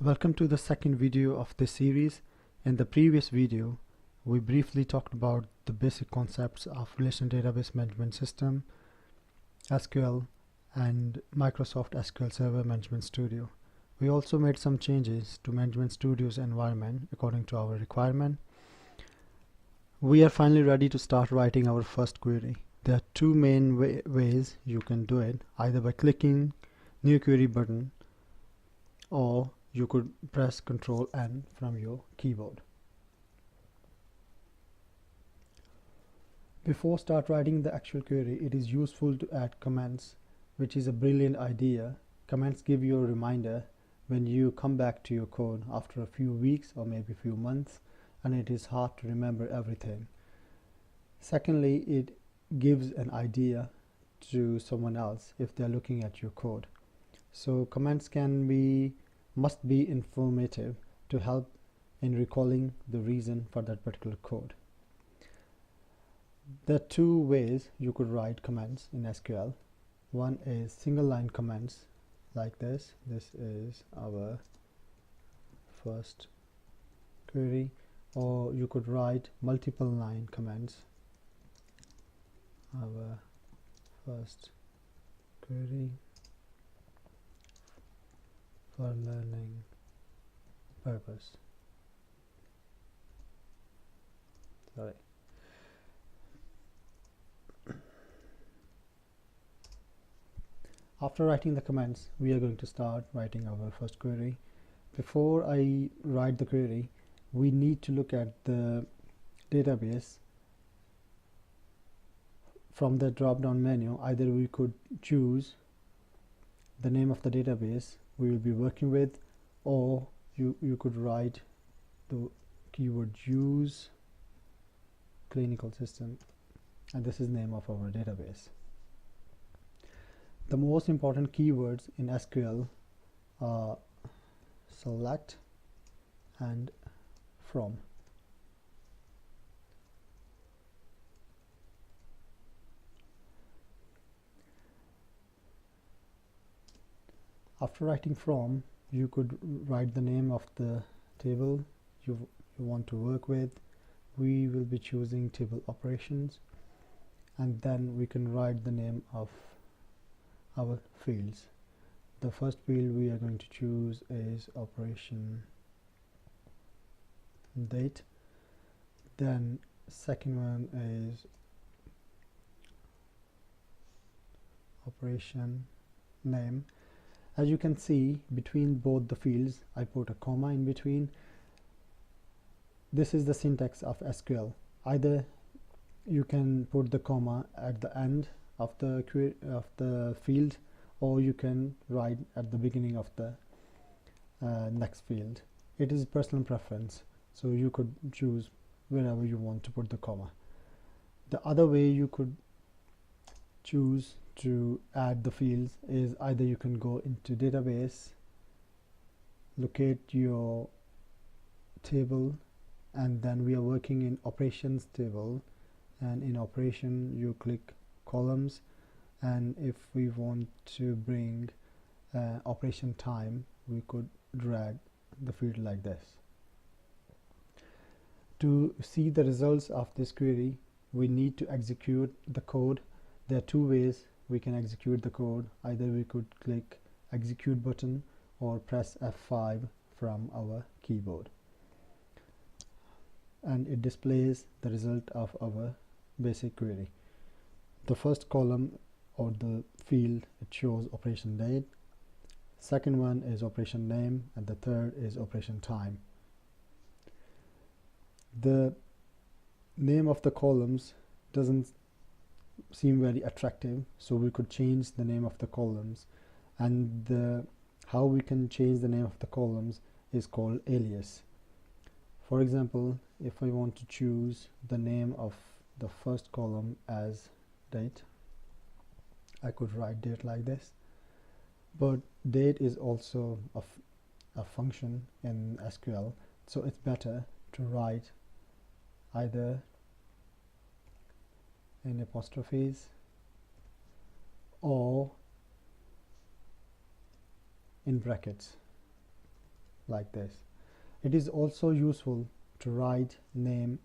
Welcome to the second video of this series. In the previous video, we briefly talked about the basic concepts of Relational Database Management System, SQL, and Microsoft SQL Server Management Studio. We also made some changes to Management Studio's environment according to our requirement. We are finally ready to start writing our first query. There are two main ways you can do it, either by clicking New Query button, or you could press Ctrl N from your keyboard. Before start writing the actual query, it is useful to add comments, which is a brilliant idea. Comments give you a reminder when you come back to your code after a few weeks or maybe a few months, and it is hard to remember everything. Secondly, it gives an idea to someone else if they're looking at your code. So comments must be informative to help in recalling the reason for that particular code. There are two ways you could write comments in SQL. One is single line comments like this. This is our first query, or you could write multiple line comments. Our first query for learning purpose. Sorry. After writing the comments, we are going to start writing our first query. Before I write the query, we need to look at the database. From the drop-down menu, either we could choose the name of the database we will be working with, or you could write the keyword use clinical system, and this is name of our database. The most important keywords in SQL are select and from. After writing from, you could write the name of the table you want to work with. We will be choosing table operations, and then we can write the name of our fields. The first field we are going to choose is operation date. Then second one is operation name. As you can see, between both the fields I put a comma in between. This is the syntax of SQL. Either you can put the comma at the end of the field, or you can write at the beginning of the next field. It is personal preference, so you could choose wherever you want to put the comma. The other way you could choose to add the fields is either you can go into database, locate your table, and then we are working in operations table, and in operation you click columns, and if we want to bring operation time, we could drag the field like this. To see the results of this query, we need to execute the code. There are two ways we can execute the code. Either we could click execute button or press F5 from our keyboard, and it displays the result of our basic query. The first column or the field, it shows operation date, second one is operation name, and the third is operation time. The name of the columns doesn't seem very attractive, so we could change the name of the columns, and how we can change the name of the columns is called alias. For example, if I want to choose the name of the first column as date, I could write date like this, but date is also a function in SQL, so it's better to write either in apostrophes or in brackets. like this. It is also useful to write name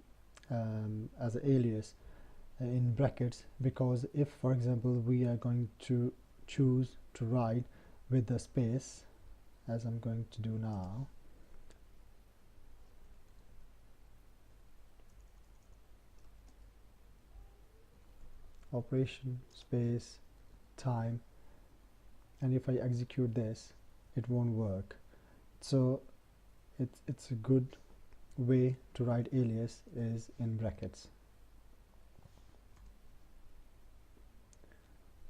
as an alias in brackets, because if, for example, we are going to choose to write with the space, as I'm going to do now, operation space time, and if I execute this, it won't work. So it's a good way to write alias is in brackets.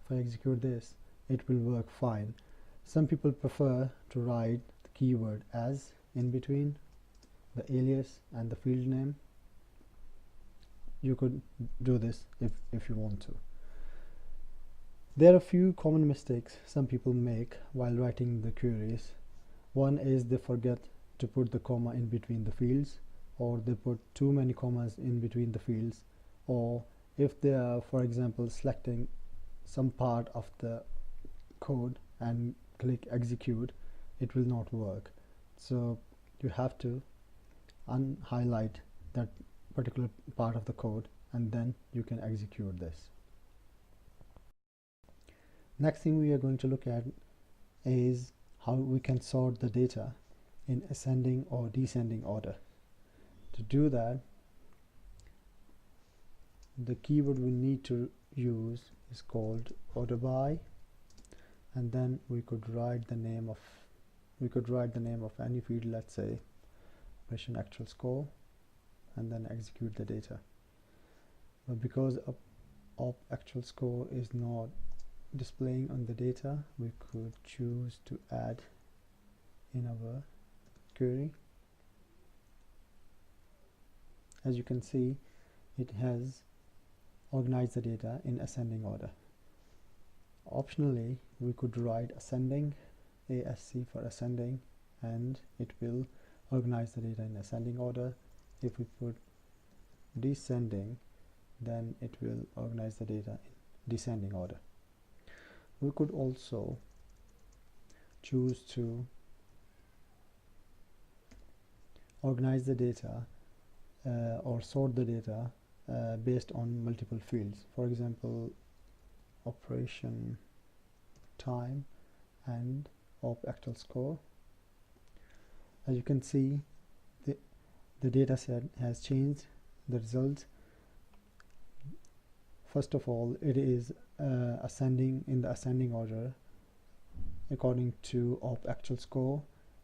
If I execute this, it will work fine. Some people prefer to write the keyword as in between the alias and the field name. You could do this if you want to. There are a few common mistakes some people make while writing the queries. One is they forget to put the comma in between the fields, or they put too many commas in between the fields, or if they are, for example, selecting some part of the code and click execute, it will not work. So you have to unhighlight that particular part of the code, and then you can execute this. Next thing we are going to look at is how we can sort the data in ascending or descending order. To do that, the keyword we need to use is called order by, and then we could write the name of any field, let's say operation actual score, and then execute the data. But because op actual score is not displaying on the data, we could choose to add in our query. As you can see, it has organized the data in ascending order. Optionally, we could write ascending, ASC for ascending, and it will organize the data in ascending order. If we put descending, then it will organize the data in descending order. We could also choose to organize the data or sort the data based on multiple fields. For example, operation time and op actual score. As you can see, the data set has changed the result. First of all, it is ascending in the ascending order according to op actual score.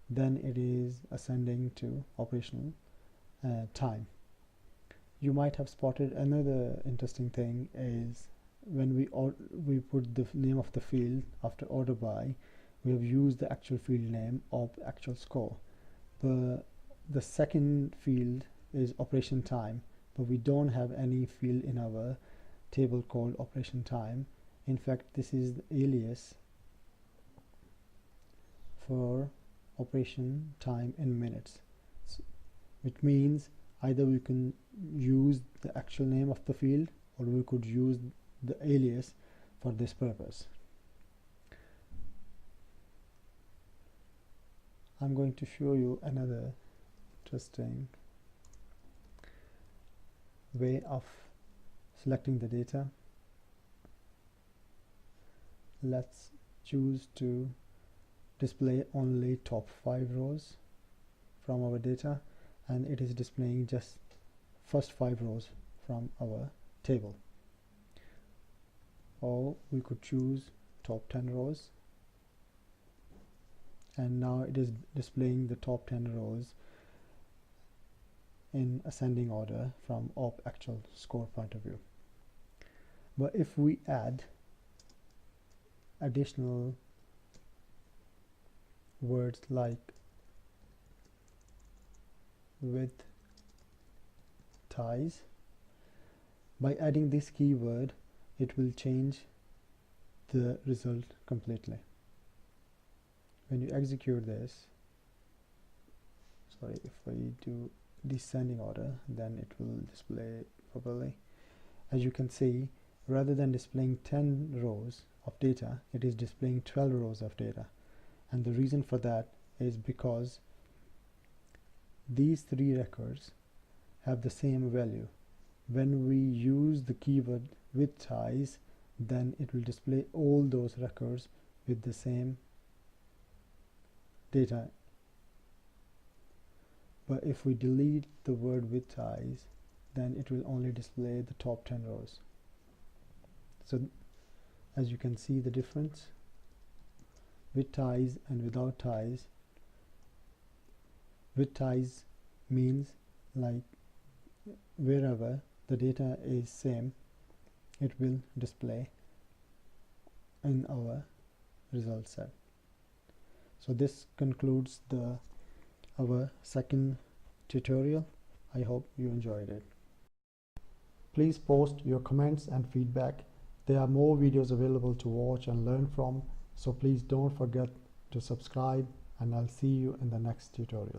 Then it is ascending to operational time. You might have spotted another interesting thing is when we put the name of the field after order by, we have used the actual field name op actual score. The second field is operation time, but we don't have any field in our table called operation time. In fact, this is the alias for operation time in minutes, which means either we can use the actual name of the field, or we could use the alias for this purpose. I'm going to show you another interesting way of selecting the data. Let's choose to display only top 5 rows from our data, and it is displaying just first 5 rows from our table. Or we could choose top 10 rows, and now it is displaying the top 10 rows in ascending order from op actual score point of view. But if we add additional words like with ties, by adding this keyword, it will change the result completely. When you execute this, sorry, if we do descending order, then it will display properly. As you can see, rather than displaying 10 rows of data, it is displaying 12 rows of data, and the reason for that is because these three records have the same value. When we use the keyword with ties, then it will display all those records with the same data. But if we delete the word with ties, then it will only display the top 10 rows. So as you can see the difference with ties and without ties. With ties means like wherever the data is same, it will display in our result set. So this concludes our second tutorial. I hope you enjoyed it. Please post your comments and feedback. There are more videos available to watch and learn from, so please don't forget to subscribe, and I'll see you in the next tutorial.